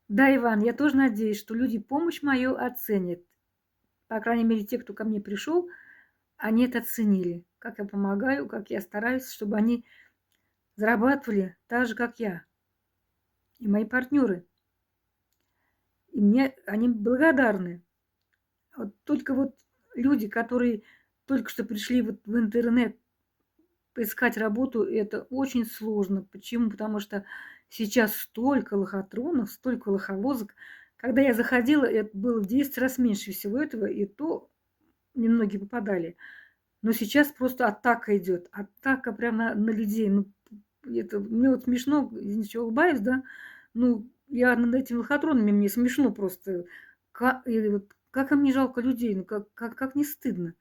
Да, Иван, я тоже надеюсь, что люди помощь мою оценят. По крайней мере, те, кто ко мне пришел, они это оценили. Как я помогаю, как я стараюсь, чтобы они зарабатывали так же, как я. И мои партнеры. И мне они благодарны. Вот только вот люди, которые только что пришли вот в интернет поискать работу, это очень сложно. Почему? Потому что сейчас столько лохотронов, столько лоховозок. Когда я заходила, это было в 10 раз меньше всего этого, и то немногие попадали. Но сейчас просто атака идет. Атака прям на людей. Ну, это мне вот смешно, извините, что улыбаюсь, да. Ну, я над этими лохотронами, мне смешно просто. И вот как им не жалко людей, ну как не стыдно.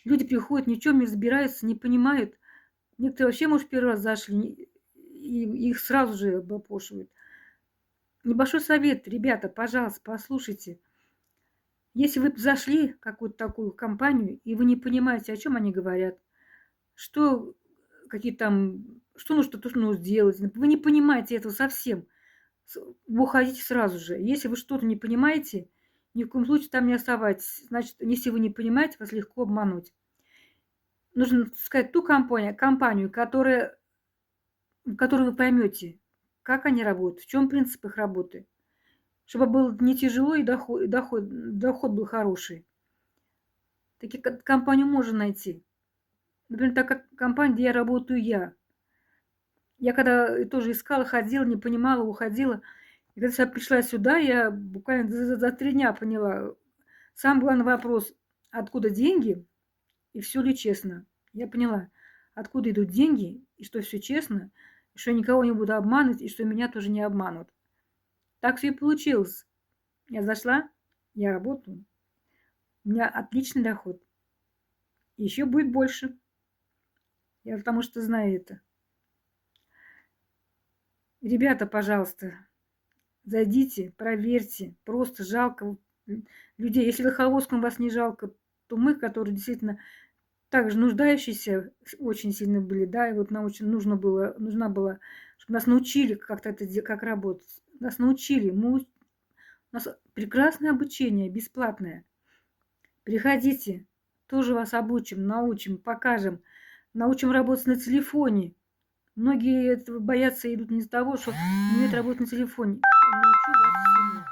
Люди приходят, ни в чём не разбираются, не понимают. Некоторые вообще, может, первый раз зашли, и их сразу же облапошивают. Небольшой совет, ребята, пожалуйста, послушайте. Если вы зашли в какую-то такую компанию, и вы не понимаете, о чем они говорят, что какие там, что нужно сделать, вы не понимаете этого совсем, вы уходите сразу же. Если вы что-то не понимаете, ни в коем случае там не оставайтесь. Значит, если вы не понимаете, вас легко обмануть. Нужно сказать ту компанию, в которой вы поймете, как они работают, в чем принцип их работы. Чтобы было не тяжело и доход был хороший. Такие компанию можно найти. Например, так как компания, где я работаю я. Я когда тоже искала, ходила, не понимала, уходила. И когда я пришла сюда, я буквально за 3 дня поняла. Самый главный вопрос, откуда деньги и все ли честно. Я поняла, откуда идут деньги, и что все честно, и что я никого не буду обманывать, и что меня тоже не обманут. Так все и получилось. Я зашла, я работаю, у меня отличный доход. Еще будет больше. Я потому что знаю это. Ребята, пожалуйста, зайдите, проверьте. Просто жалко людей. Если Лоховозскому вас не жалко, то мы, которые действительно также нуждающиеся очень сильно были, да, и вот нам очень нужна была, чтобы нас научили как-то как работать. Нас научили. У нас прекрасное обучение, бесплатное. Приходите, тоже вас обучим, научим, покажем. Научим работать на телефоне. Многие этого боятся и идут не из-за того, что не умеют работать на телефоне. Научу вас всему.